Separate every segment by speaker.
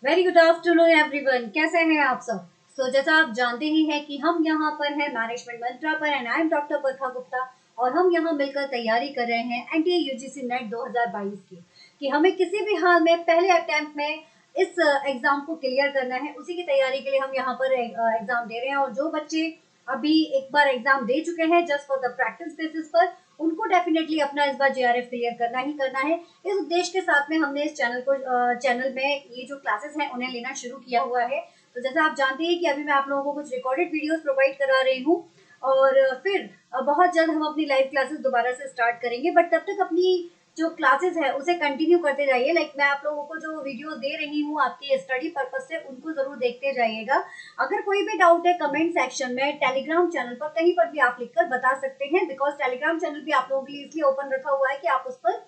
Speaker 1: Very good afternoon everyone, कैसे हैं आप सब। जैसा आप जानते ही हैं कि हम यहाँ पर हैं मैनेजमेंट मंत्रा पर एंड आई एम डॉक्टर बरखा गुप्ता। और हम यहाँ मिलकर तैयारी कर रहे हैं एनटीए यूजीसी नेट 2022 की, कि हमें किसी भी हाल में पहले अटेम्प्ट में इस एग्जाम को क्लियर करना है। उसी की तैयारी के लिए हम यहाँ पर एग्जाम दे रहे हैं। और जो बच्चे अभी एक बार एग्जाम दे चुके हैं just for the practice basis पर, उनको डेफिनेटली अपना इस बार जेआरएफ क्लियर करना ही करना है। इस उद्देश्य के साथ में हमने इस चैनल में ये जो क्लासेस हैं उन्हें लेना शुरू किया हुआ है। तो जैसा आप जानते हैं कि अभी मैं आप लोगों को कुछ रिकॉर्डेड वीडियोस प्रोवाइड करा रही हूँ, और फिर बहुत जल्द हम अपनी लाइव क्लासेस दोबारा से स्टार्ट करेंगे। बट तब तक अपनी जो क्लासेस है उसे कंटिन्यू करते जाइए। मैं आप लोगों को जो वीडियोस दे रही हूँ आपके स्टडी पर्पज से, उनको जरूर देखते जाइएगा। अगर कोई भी डाउट है कमेंट सेक्शन में टेलीग्राम चैनल पर कहीं पर भी आप लिखकर बता सकते हैं, बिकॉज टेलीग्राम चैनल भी आप लोगों के लिए इसलिए ओपन रखा हुआ है कि आप उस पर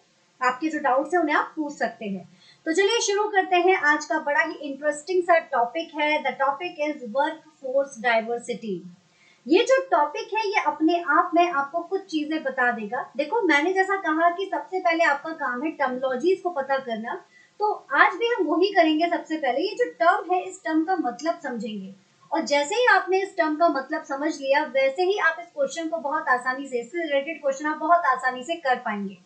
Speaker 1: आपके जो डाउट्स हैं उन्हें आप पूछ सकते हैं। तो चलिए शुरू करते हैं। आज का बड़ा ही इंटरेस्टिंग सा टॉपिक है। The topic is work force diversity. ये जो टॉपिक है ये अपने आप में आपको कुछ चीजें बता देगा। देखो, मैंने जैसा कहा कि सबसे पहले आपका काम है टर्मोलॉजीज को पता करना, तो आज भी हम वही करेंगे। सबसे पहले ये जो टर्म है इस टर्म का मतलब समझेंगे, और जैसे ही आपने इस टर्म का मतलब समझ लिया वैसे ही आप इस क्वेश्चन को बहुत आसानी से, इससे रिलेटेड क्वेश्चन आप बहुत आसानी से कर पाएंगे।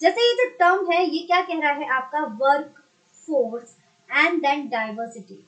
Speaker 1: जैसे ये जो टर्म है ये क्या कह रहा है आपका, work force and then diversity.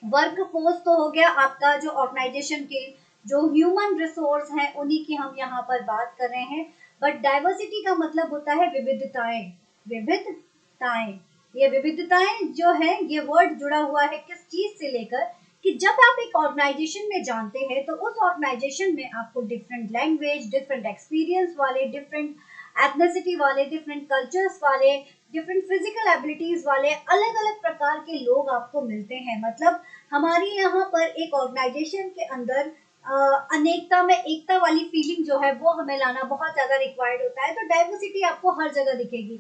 Speaker 1: Work force तो हो गया आपका जो ऑर्गेनाइजेशन के जो ह्यूमन रिसोर्स हैं उन्हीं की हम यहाँ पर बात कर रहे हैं। बट डाइवर्सिटी का मतलब होता है विविधताएं। विविधताएं, ये विविधताएं जो है ये वर्ड जुड़ा हुआ है किस चीज से लेकर, कि जब आप एक ऑर्गेनाइजेशन में जानते हैं तो उस ऑर्गेनाइजेशन में आपको डिफरेंट लैंग्वेज, डिफरेंट एक्सपीरियंस वाले, डिफरेंट एथनिसिटी वाले, डिफरेंट कल्चर्स वाले, डिफरेंट फिजिकल एबिलिटीज वाले अलग अलग प्रकार के लोग आपको मिलते हैं। मतलब हमारे यहाँ पर एक ऑर्गेनाइजेशन के अंदर अनेकता में एकता वाली फीलिंग जो है वो हमें लाना बहुत ज्यादा रिक्वायर्ड होता है। तो डाइवर्सिटी आपको हर जगह दिखेगी।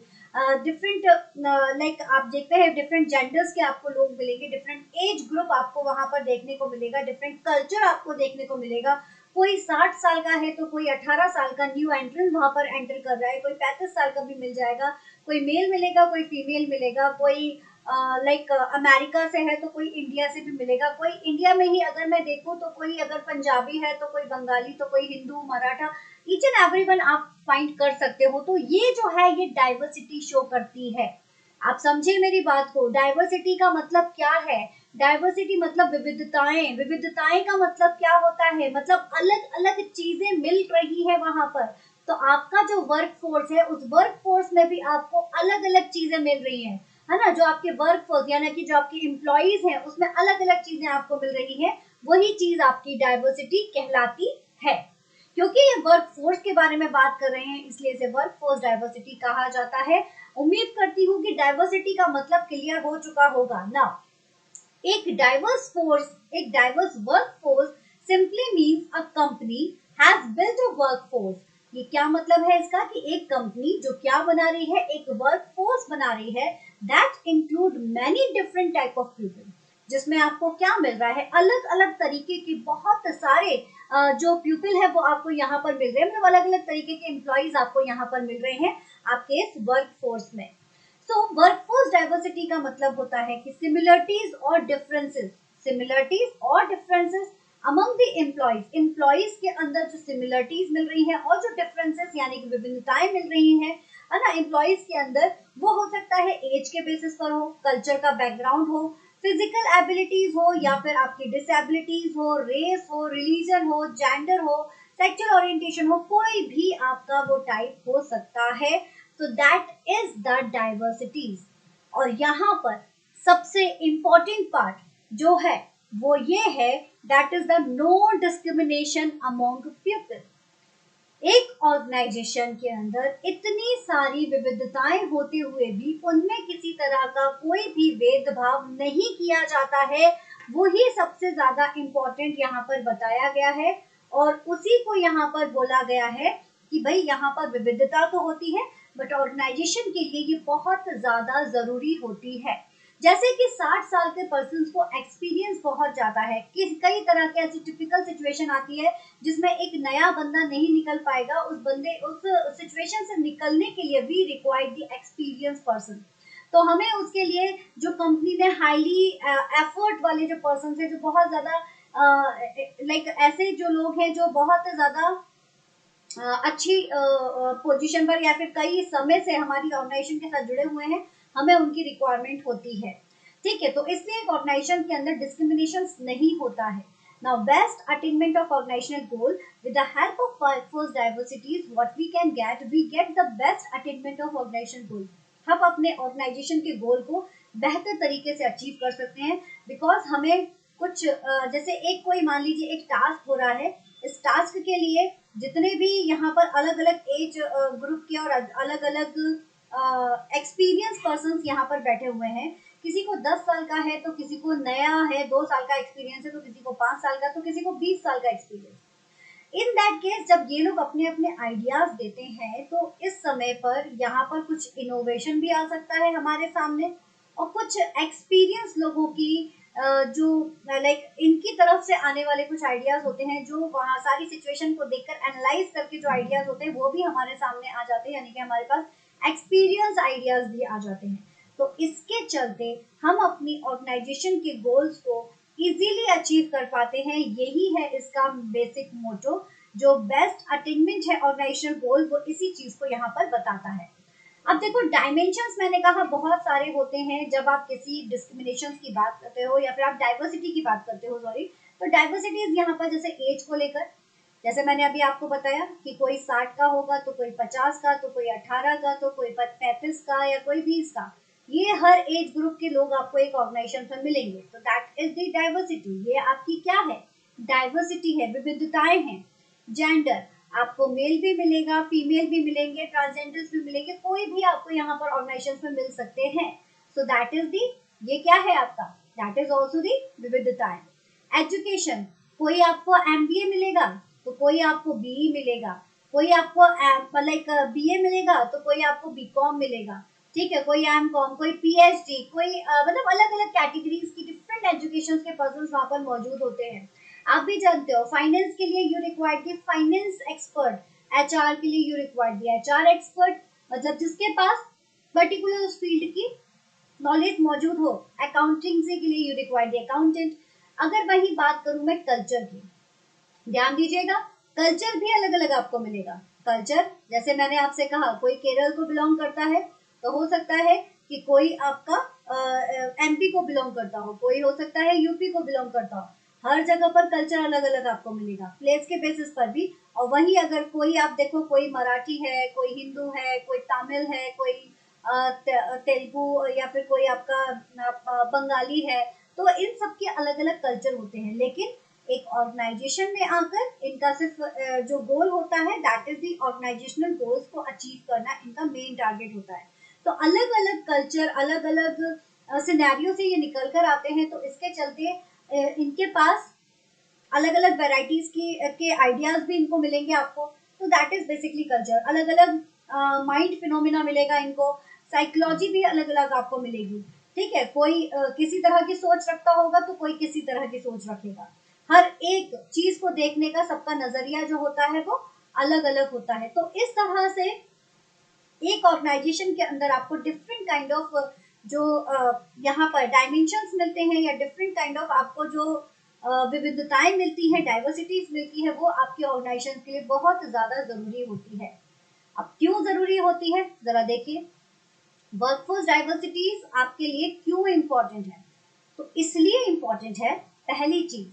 Speaker 1: डिफरेंट आप देखते हैं डिफरेंट जेंडर्स के आपको लोग मिलेंगे, डिफरेंट एज ग्रुप आपको वहां पर देखने को मिलेगा, डिफरेंट कल्चर आपको देखने को मिलेगा। कोई 60 साल का है तो कोई 18 साल का न्यू एंट्रेंस वहां पर एंटर कर रहा है, कोई 35 साल का भी मिल जाएगा, कोई मेल मिलेगा, कोई फीमेल मिलेगा, कोई अमेरिका से है तो कोई इंडिया से भी मिलेगा, कोई इंडिया में ही अगर मैं देखूं तो कोई अगर पंजाबी है तो कोई बंगाली, तो कोई Hindu, Maratha, each and everyone आप फाइंड कर सकते हो। तो ये जो है ये डाइवर्सिटी शो करती है। आप समझे मेरी बात को। डाइवर्सिटी का मतलब क्या है? डाइवर्सिटी मतलब विविधताएं। विविधताएं का मतलब क्या होता है, मतलब अलग अलग चीजें मिल रही है वहां पर। तो आपका जो वर्क फोर्स है उस वर्क फोर्स में भी आपको अलग अलग चीजें मिल रही हैं, है ना। जो आपके वर्क फोर्स यानी कि जो आपके एम्प्लॉइज हैं उसमें अलग अलग चीजें आपको मिल रही हैं, वही चीज आपकी डाइवर्सिटी कहलाती है। क्योंकि ये वर्क फोर्स के बारे में बात कर रहे हैं इसलिए इसे वर्क फोर्स डाइवर्सिटी कहा जाता है। उम्मीद करती हूँ कि डाइवर्सिटी का मतलब क्लियर हो चुका होगा ना। एक डाइवर्स फोर्स, एक diverse work force simply means a company has built a work force. ये क्या मतलब है इसका, कि एक कंपनी जो क्या बना रही है, एक वर्क फोर्स बना रही है that include many different type of people, जिसमें आपको क्या मिल रहा है, अलग अलग तरीके के बहुत सारे जो पीपल है वो आपको यहाँ पर मिल रहे हैं। मतलब अलग अलग तरीके के एम्प्लॉइज आपको यहाँ पर मिल रहे हैं आपके इस वर्क फोर्स में। सो वर्कफोर्स डाइवर्सिटी का मतलब होता है कि सिमिलरिटीज और डिफरेंसेस, सिमिलरिटीज और differences among the employees, employees के अंदर जो सिमिलरिटीज मिल रही हैं और जो डिफरेंसेस यानी कि विभिन्नताएं मिल रही हैं, है ना, एम्प्लॉइज के अंदर, वो हो सकता है एज के बेसिस पर हो, कल्चर का बैकग्राउंड हो, फिजिकल एबिलिटीज हो, या फिर आपकी डिसेबिलिटीज हो, रेस हो, रिलीजन हो, जेंडर हो, सेक्सुअल ओरिएंटेशन हो, कोई भी आपका वो टाइप हो सकता है। तो दैट इज द डाइवर्सिटीज। और यहाँ पर सबसे इंपॉर्टेंट पार्ट जो है वो ये है, that is the no discrimination among people. एक ऑर्गेनाइजेशन के अंदर इतनी सारी विविधताएं होते हुए भी उनमें किसी तरह का कोई भी भेदभाव नहीं किया जाता है, वही सबसे ज्यादा इम्पोर्टेंट यहाँ पर बताया गया है। और उसी को यहाँ पर बोला गया है कि भाई यहाँ पर विविधता तो होती है बट ऑर्गेनाइजेशन के लिए ये बहुत ज्यादा जरूरी होती है। जैसे कि 60 साल के पर्सन को एक्सपीरियंस बहुत ज्यादा है, कि कई तरह की ऐसी टिपिकल सिचुएशन आती है जिसमें एक नया बंदा नहीं निकल पाएगा, उस सिचुएशन से निकलने के लिए we require the experience person. तो हमें उसके लिए जो कंपनी में हाईली एफर्ट वाले जो पर्सन है, जो बहुत ज्यादा लाइक ऐसे जो लोग हैं जो बहुत ज्यादा अच्छी पोजीशन पर या फिर कई समय से हमारी ऑर्गेनाइजेशन के साथ जुड़े हुए हैं, हमें उनकी रिक्वायरमेंट होती है। ठीक है, तो इसलिए एक ऑर्गेनाइजेशन के अंदर डिस्क्रिमिनेशन नहीं होता है। Now, best attainment of organizational goal with the help of workforce diversity is what we can get. We get the best attainment of organizational goal. हम अपने ऑर्गेनाइजेशन के गोल को बेहतर तरीके से अचीव कर सकते हैं, बिकॉज हमें कुछ जैसे एक कोई मान लीजिए एक टास्क हो रहा है, इस टास्क के लिए जितने भी यहाँ पर अलग अलग एज ग्रुप के और अलग अलग एक्सपीरियंस पर्सन यहाँ पर बैठे हुए हैं, किसी को 10 साल का है, तो किसी को नया है 2 साल का एक्सपीरियंस है, तो किसी को 5 साल का, तो किसी को 20 साल का एक्सपीरियंस। इन दैट केस जब ये लोग अपने अपने आइडियाज देते हैं, तो इस समय पर यहाँ पर कुछ इनोवेशन भी आ सकता है हमारे सामने, और कुछ एक्सपीरियंस लोगों की जो लाइक इनकी तरफ से आने वाले कुछ आइडियाज होते हैं, जो वहाँ सारी सिचुएशन को देखकर एनालाइज करके जो आइडियाज होते हैं वो भी हमारे सामने आ जाते हैं, यानी कि हमारे पास एक्सपीरियंस आइडियाज भी आ जाते हैं। तो इसके चलते हम अपनी ऑर्गेनाइजेशन के गोल्स को इजीली अचीव कर पाते हैं। यही है इसका बेसिक मोटो। जो बेस्ट अटेनमेंट है ऑर्गेनाइजेशनल गोल, वो इसी चीज को यहाँ पर बताता है। अब देखो, डायमेंशंस मैंने कहा बहुत सारे होते हैं जब आप किसी डिस्क्रिमिनेशन की बात करते हो या फिर आप डाइवर्सिटी की बात करते हो, सॉरी। तो डाइवर्सिटी यहाँ पर जैसे एज को लेकर, जैसे मैंने अभी आपको बताया कि कोई 60 का होगा, तो कोई 50 का, तो कोई 18 का, तो कोई 35 का, या कोई 20 का। ये हर एज ग्रुप के लोग आपको एक ऑर्गेनाइजेशन में मिलेंगे, तो दैट इज द डाइवर्सिटी। ये आपकी क्या है? डाइवर्सिटी है, विविधताएं हैं। जेंडर, आपको मेल भी मिलेगा, फीमेल भी मिलेंगे, ट्रांसजेंडर्स भी मिलेंगे, कोई भी आपको यहाँ पर ऑर्गेनाइजेशन में मिल सकते हैं। सो दैट इज दी, ये क्या है आपका? दैट इज ऑल्सो दी विविधताएं। एजुकेशन, कोई आपको एमबीए मिलेगा, तो कोई आपको बीई मिलेगा, कोई आपको लाइक बीए मिलेगा, तो कोई आपको बीकॉम मिलेगा। ठीक है, कोई एम कॉम, कोई पीएचडी, कोई मतलब अलग अलग कैटेगरीज की डिफरेंट एजुकेशन के पर्सन वहां पर मौजूद होते हैं। आप भी जानते हो, फाइनेंस के लिए you required the finance expert, HR के लिए you required the HR expert, मतलब जिसके पास पर्टिकुलर उस फील्ड की नॉलेज मौजूद हो। अकाउंटिंग के लिए यू रिक्वायर्ड दी अकाउंटेंट। अगर वही बात करूं मैं कल्चर की, ध्यान दीजिएगा, कल्चर भी अलग अलग आपको मिलेगा। कल्चर, जैसे मैंने आपसे कहा, कोई केरल को बिलोंग करता है, तो हो सकता है कि कोई आपका एमपी को बिलोंग करता हो, कोई हो सकता है यूपी को बिलोंग करता हो। हर जगह पर कल्चर अलग अलग आपको मिलेगा, प्लेस के बेसिस पर भी। और वही अगर कोई आप देखो, कोई मराठी है, कोई हिंदू है, कोई तमिल है, कोई तेलुगु, या फिर कोई आपका बंगाली है, तो इन सब के अलग अलग कल्चर होते हैं। लेकिन एक ऑर्गेनाइजेशन में आकर इनका सिर्फ जो गोल होता है, that is the organisational goals को अचीव करना इनका मेन टारगेट होता है। तो अलग अलग कल्चर, अलग अलग सिनेरियो से ये निकल कर आते हैं, तो इसके चलते इनके पास अलग अलग वेराइटीज के आइडियाज भी इनको मिलेंगे आपको। तो दैट इज बेसिकली कल्चर। अलग अलग माइंड फिनोमिना मिलेगा इनको, साइकोलॉजी भी अलग अलग आपको मिलेगी। ठीक है, कोई किसी तरह की सोच रखता होगा, तो कोई किसी तरह की सोच रखेगा। हर एक चीज को देखने का सबका नजरिया जो होता है वो अलग अलग होता है। तो इस तरह से एक ऑर्गेनाइजेशन के अंदर आपको डिफरेंट काइंड ऑफ जो यहाँ पर डायमेंशंस मिलते हैं, या डिफरेंट काइंड ऑफ आपको जो विविधताएं मिलती हैं, डाइवर्सिटीज मिलती है, वो आपके ऑर्गेनाइजेशन के लिए बहुत ज्यादा जरूरी होती है। अब क्यों जरूरी होती है, जरा देखिए। वर्कफोर्स डाइवर्सिटीज आपके लिए क्यों इम्पोर्टेंट है? तो इसलिए इम्पोर्टेंट है, पहली चीज,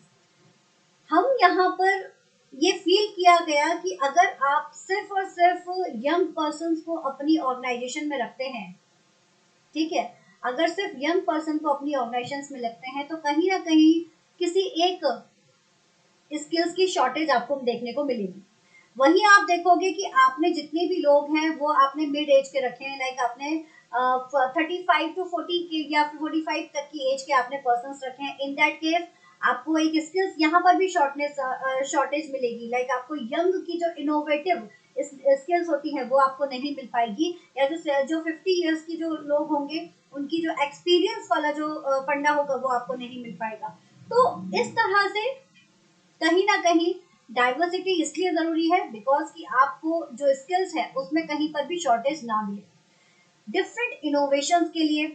Speaker 1: हम यहाँ पर ये फील किया गया कि अगर आप सिर्फ और सिर्फ यंग पर्सन को अपनी ऑर्गेनाइजेशन में रखते हैं, ठीक है, अगर सिर्फ यंग पर्सन को अपनी ऑर्गेनाइजेशन में रखते हैं, तो कहीं ना कहीं किसी एक स्किल्स की शॉर्टेज आपको देखने को मिलेगी। वहीं आप देखोगे कि आपने जितने भी लोग हैं वो आपने मिड एज के रखे हैं, लाइक आपने 35 to 40 के या 45 तक की एज के आपने पर्सन रखे हैं। इन दैट केस आपको एक स्किल्स यहाँ पर भी शॉर्टेज मिलेगी, लाइक आपको यंग की जो इनोवेटिव स्किल्स होती हैं वो आपको नहीं मिल पाएगी, या जो 50 इयर्स की जो लोग होंगे उनकी जो एक्सपीरियंस वाला जो फंडा होगा वो आपको नहीं मिल पाएगा। तो इस तरह से कहीं ना कहीं डाइवर्सिटी इसलिए जरूरी है, बिकॉज कि आपको जो स्किल्स है उसमें कहीं पर भी शॉर्टेज ना मिले। डिफरेंट इनोवेशंस के लिए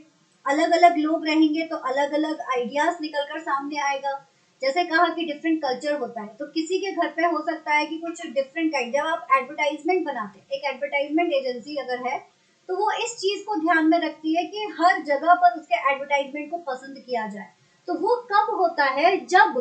Speaker 1: अलग अलग लोग रहेंगे तो अलग अलग आइडियाज निकल कर सामने आएगा। जैसे कहा कि डिफरेंट कल्चर होता है, तो किसी के घर पे हो सकता है कि कुछ डिफरेंट काइंड, जब आप एडवर्टाइजमेंट बनाते हैं, एक एडवर्टाइजमेंट एजेंसी अगर है तो वो इस चीज को ध्यान में रखती है कि हर जगह पर उसके एडवर्टाइजमेंट को पसंद किया जाए। तो वो कब होता है, जब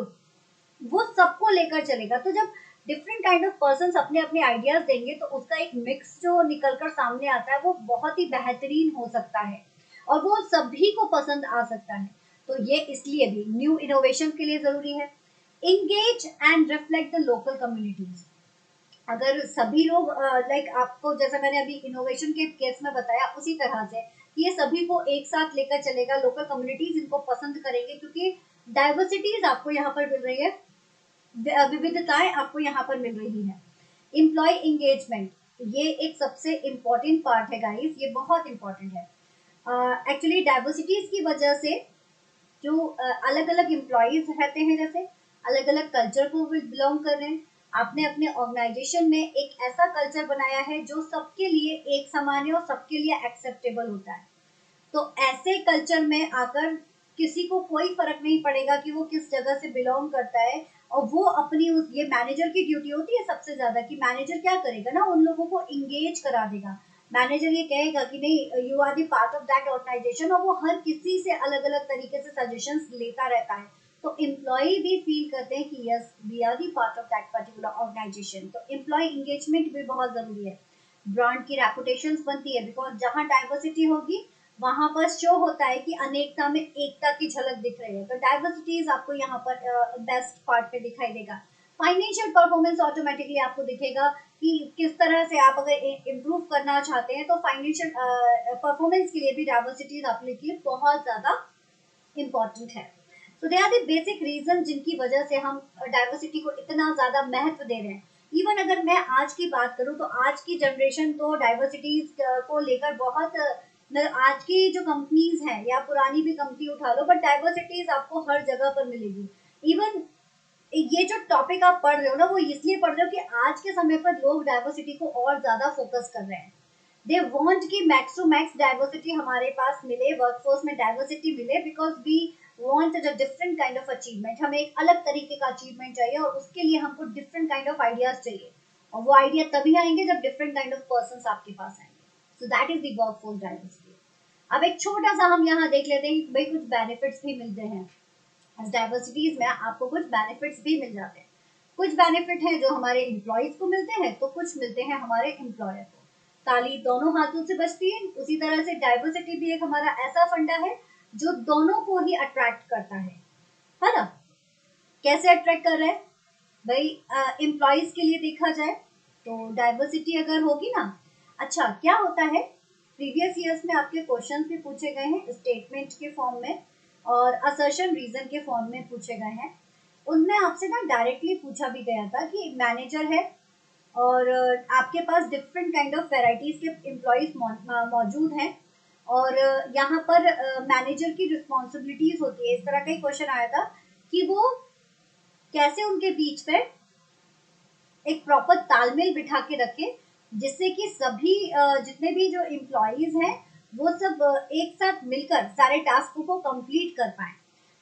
Speaker 1: वो सबको लेकर चलेगा। तो जब डिफरेंट काइंड ऑफ पर्सन अपने अपने आइडियाज देंगे तो उसका एक मिक्स जो निकल कर सामने आता है वो बहुत ही बेहतरीन हो सकता है और वो सभी को पसंद आ सकता है। तो ये इसलिए भी न्यू इनोवेशन के लिए जरूरी है। Engage and reflect the local communities. अगर सभी लोग लाइक आपको जैसा मैंने अभी इनोवेशन के केस में बताया उसी तरह से ये सभी को एक साथ लेकर चलेगा, लोकल कम्युनिटीज इनको पसंद करेंगे क्योंकि डाइवर्सिटीज आपको यहाँ पर मिल रही है, विविधताएं आपको यहाँ पर मिल रही है। एम्प्लॉय एंगेजमेंट, ये एक सबसे इम्पोर्टेंट पार्ट है गाइस, ये बहुत इंपॉर्टेंट है। एक्चुअली डाइवर्सिटीज की वजह से जो अलग अलग एम्प्लॉयज रहते हैं, जैसे अलग अलग कल्चर को बिलोंग कर रहे हैं, आपने अपने ऑर्गेनाइजेशन में एक ऐसा कल्चर बनाया है जो सबके लिए एक समान है और सबके लिए एक्सेप्टेबल होता है। तो ऐसे कल्चर में आकर किसी को कोई फर्क नहीं पड़ेगा कि वो किस जगह से बिलोंग करता है, और वो अपनी उस, ये मैनेजर की ड्यूटी होती है सबसे ज्यादा कि मैनेजर क्या करेगा ना, उन लोगों को इंगेज करा देगा। मैनेजर ये कहेगा कि नहीं, you are the part of that organisation, और वो हर किसी से अलग अलग तरीके से सजेशंस लेता रहता है। तो एम्प्लॉय भी फील करते हैं कि yes we are the part of that particular organisation. तो एम्प्लॉय इंगेजमेंट भी बहुत जरूरी है। ब्रांड की रेपुटेशन बनती है, बिकॉज जहाँ डाइवर्सिटी होगी वहां पर शो होता है कि अनेकता में एकता की झलक दिख रही है। तो डाइवर्सिटीज आपको यहाँ पर बेस्ट पार्ट पे दिखाई देगा। फाइनेंशियल परफॉर्मेंस ऑटोमेटिकली आपको दिखेगा कि किस तरह से आप अगर इम्प्रूव करना चाहते हैं तो फाइनेंशियल परफॉर्मेंस के लिए भी डाइवर्सिटीज आपके लिए बहुत ज्यादा इम्पोर्टेंट है। तो they are the basic reason जिनकी वजह से हम डाइवर्सिटी को इतना ज्यादा महत्व दे रहे हैं। इवन अगर मैं आज की बात करूं तो आज की जनरेशन तो डाइवर्सिटीज को लेकर बहुत आज की जो कंपनीज हैं या पुरानी भी कंपनी उठा लो, बट डाइवर्सिटीज आपको हर जगह पर मिलेगी। इवन ये जो टॉपिक आप पढ़ रहे हो ना, वो इसलिए पढ़ रहे हो कि आज के समय पर लोग डाइवर्सिटी को और ज्यादा फोकस कर रहे हैं। दे वांट कि मैक्स टू मैक्स डाइवर्सिटी हमारे पास मिले, वर्कफोर्स में डाइवर्सिटी मिले, because we want a different kind of achievement. हमें एक अलग तरीके का अचीवमेंट चाहिए और उसके लिए हमको डिफरेंट काइंड ऑफ आइडियाज चाहिए, और वो आइडिया तभी आएंगे जब डिफरेंट काइंड ऑफ पर्सन आपके पास आएंगे। So that is the workforce diversity. अब एक छोटा सा हम यहाँ देख लेते हैं कि भाई कुछ बेनिफिट्स भी मिलते हैं। डाइवर्सिटीज में आपको कुछ बेनिफिट्स भी मिल जाते हैं। कुछ बेनिफिट हैं जो हमारे एम्प्लॉयज को मिलते हैं, तो कुछ मिलते हैं हमारे एम्प्लॉयर को। ताली दोनों हाथों से बजती है, उसी तरह से डाइवर्सिटी भी एक हमारा ऐसा फंडा है जो दोनों को ही अट्रैक्ट करता है ना। कैसे अट्रैक्ट कर रहा है भाई, एम्प्लॉयज के लिए देखा जाए तो डाइवर्सिटी अगर होगी ना, अच्छा क्या होता है, प्रीवियस ईयर्स में आपके क्वेश्चन भी पूछे गए हैं स्टेटमेंट के फॉर्म में और असर्शन रीजन के फॉर्म में पूछे गए हैं। उनमें आपसे ना डायरेक्टली पूछा भी गया था कि मैनेजर है और आपके पास डिफरेंट काइंड ऑफ वेराइटीज के एम्प्लॉयज मौजूद हैं, और यहाँ पर मैनेजर की रिस्पॉन्सिबिलिटीज होती है। इस तरह का ही क्वेश्चन आया था कि वो कैसे उनके बीच पे एक प्रॉपर तालमेल बिठा के रखे, जिससे कि सभी जितने भी जो एम्प्लॉयज हैं वो सब एक साथ मिलकर सारे टास्क को कंप्लीट कर पाए।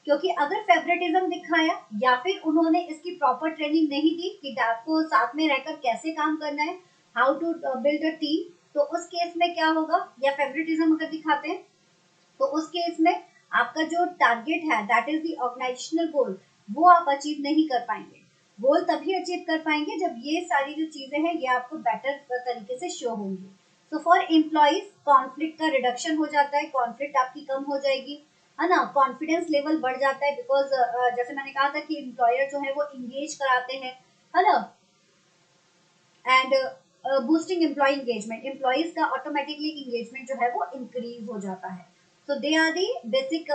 Speaker 1: क्योंकि अगर फेवरेटिज्म दिखाया या फिर उन्होंने इसकी प्रॉपर ट्रेनिंग नहीं दी कि आपको साथ में रहकर कैसे काम करना है, how to build a team, तो उस केस में क्या होगा, या फेवरेटिज्म अगर दिखाते हैं तो उस केस में आपका जो टारगेट है दैट इज द ऑर्गेनाइजेशनल गोल, वो आप अचीव नहीं कर पाएंगे। गोल तभी अचीव कर पाएंगे जब ये सारी जो चीजें हैं ये आपको बेटर तरीके से शो होंगी। सो फॉर एम्प्लॉयज कॉन्फ्लिक्ट का रिडक्शन हो जाता है, कॉन्फ्लिक्ट आपकी कम हो जाएगी, है ना। कॉन्फिडेंस लेवल बढ़ जाता है, बिकॉज जैसे मैंने कहा था कि एम्प्लॉयर जो है वो इंगेज कराते हैं, है ना। And boosting employee engagement, employees का ऑटोमेटिकली एंगेजमेंट जो है वो इंक्रीज हो जाता है। तो दे आर दी बेसिक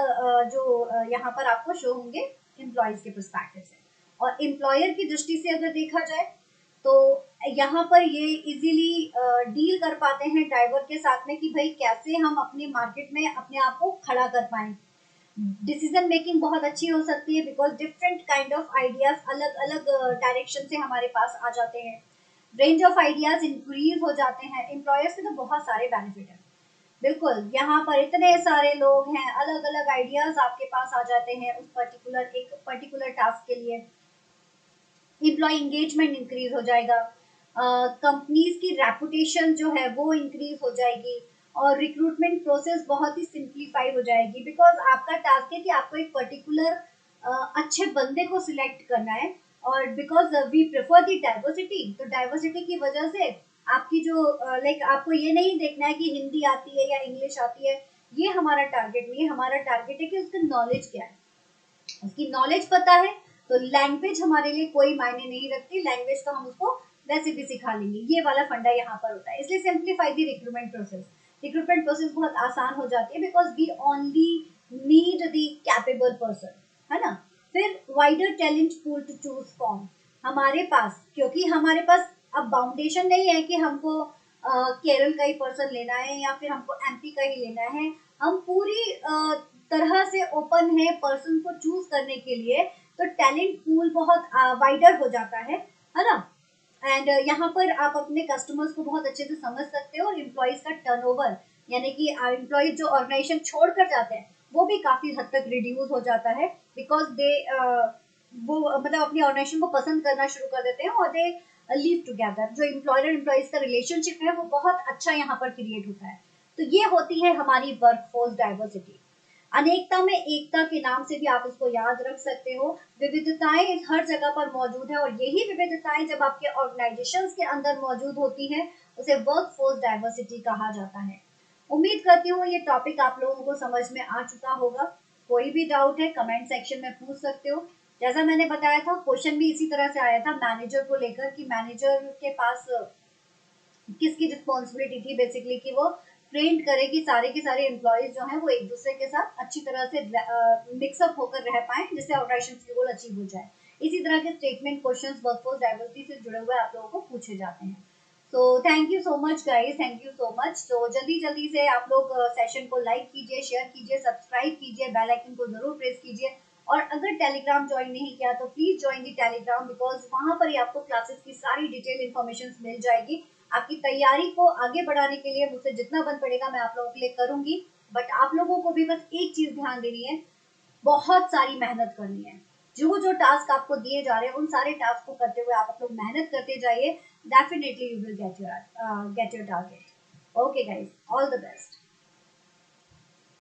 Speaker 1: जो यहाँ पर आपको शो होंगे एम्प्लॉयज के पर्सपेक्टिव से। और एम्प्लॉयर की दृष्टि से अगर देखा जाए तो यहाँ पर ये इजीली डील कर पाते हैं ड्राइवर के साथ में कि भाई कैसे हम अपने मार्केट में अपने आप को खड़ा कर पाए। डिसीजन मेकिंग बहुत अच्छी हो सकती है, because different kind of ideas अलग अलग डायरेक्शन से हमारे पास आ जाते हैं, रेंज ऑफ आइडियाज इंक्रीज हो जाते हैं। एम्प्लॉयर्स के तो बहुत सारे बेनिफिट है। बिल्कुल, यहाँ पर इतने सारे लोग हैं, अलग अलग आइडियाज आपके पास आ जाते हैं उस पर्टिकुलर टास्क के लिए। एम्प्लॉय इंगेजमेंट इंक्रीज हो जाएगा, कंपनीज की रेपुटेशन जो है वो इंक्रीज हो जाएगी, और रिक्रूटमेंट प्रोसेस बहुत ही सिंप्लीफाई हो जाएगी, बिकॉज आपका टास्क है कि आपको एक पर्टिकुलर अच्छे बंदे को सिलेक्ट करना है। और because we prefer the diversity, तो डाइवर्सिटी की वजह से आपकी जो लाइक आपको ये नहीं देखना है कि हिंदी आती है या इंग्लिश आती है, ये हमारा टारगेट नहीं है। हमारा टारगेट है कि उसका नॉलेज क्या है, उसकी नॉलेज पता है, तो लैंग्वेज हमारे लिए कोई मायने नहीं रखती, लैंग्वेज तो हम उसको वैसे भी सिखा लेंगे। ये वाला फंडा यहाँ पर होता है, इसलिए simplify the recruitment process. Recruitment process बहुत आसान हो जाती है, because we only need the capable person, है ना। फिर wider talent pool to choose from, हमारे पास, क्योंकि हमारे पास अब बाउंडेशन नहीं है कि हमको केरल का ही पर्सन लेना है या फिर हमको एमपी का ही लेना है। हम पूरी तरह से ओपन है पर्सन को चूज करने के लिए, तो टैलेंट पूल बहुत वाइडर हो जाता है ना। एंड यहाँ पर आप अपने कस्टमर्स को बहुत अच्छे से समझ सकते हो, और एम्प्लॉयज का टर्नओवर, यानी कि एम्प्लॉयज जो ऑर्गेनाइजेशन छोड़ कर जाते हैं वो भी काफी हद तक रिड्यूस हो जाता है, बिकॉज दे वो मतलब अपनी ऑर्गेनाइजेशन को पसंद करना शुरू कर देते हैं, और दे लीव टुगेदर। जो एम्प्लॉयर और एम्प्लॉयज का रिलेशनशिप है वो बहुत अच्छा यहाँ पर क्रिएट होता है। तो ये होती है हमारी वर्कफोर्स डाइवर्सिटी। अनेकता में एकता के नाम से भी आप इसको याद रख सकते हो। विविधताएं हर जगह पर मौजूद है, और यही विविधताएं जब आपके ऑर्गेनाइजेशंस के अंदर मौजूद होती हैं, उसे वर्कफोर्स डाइवर्सिटी कहा जाता है। उम्मीद करती हूँ ये टॉपिक आप लोगों को समझ में आ चुका होगा। कोई भी डाउट है कमेंट सेक्शन में पूछ सकते हो। जैसा मैंने बताया था, क्वेश्चन भी इसी तरह से आया था मैनेजर को लेकर, कि मैनेजर के पास किसकी रिस्पॉन्सिबिलिटी थी बेसिकली, कि वो ट्रेंड करे कि सारे के सारे एम्प्लॉयज जो हैं वो एक दूसरे के साथ अच्छी तरह से मिक्सअप होकर रह पाए, जिससे ऑर्गेनाइजेशन के गोल अचीव हो जाए। इसी तरह के स्टेटमेंट क्वेश्चंस वर्कफोर्स डाइवर्सिटी से जुड़े हुए आप लोगों को पूछे जाते हैं। So thank you so much guys, thank you so much. तो जल्दी जल्दी से आप लोग सेशन को लाइक कीजिए, शेयर कीजिए, सब्सक्राइब कीजिए, बेल आइकन को जरूर प्रेस कीजिए। और अगर टेलीग्राम ज्वाइन नहीं किया तो please join the Telegram, because वहां पर ही आपको क्लासेस की सारी डिटेल इन्फॉर्मेशन मिल जाएगी। आपकी तैयारी को आगे बढ़ाने के लिए मुझसे जितना बन पड़ेगा मैं आप लोगों के लिए करूंगी, बट आप लोगों को भी बस एक चीज ध्यान देनी है, बहुत सारी मेहनत करनी है। जो जो टास्क आपको दिए जा रहे हैं उन सारे टास्क को करते हुए आप लोग मेहनत करते जाइए, definitely you will get your target. Okay guys, all the best.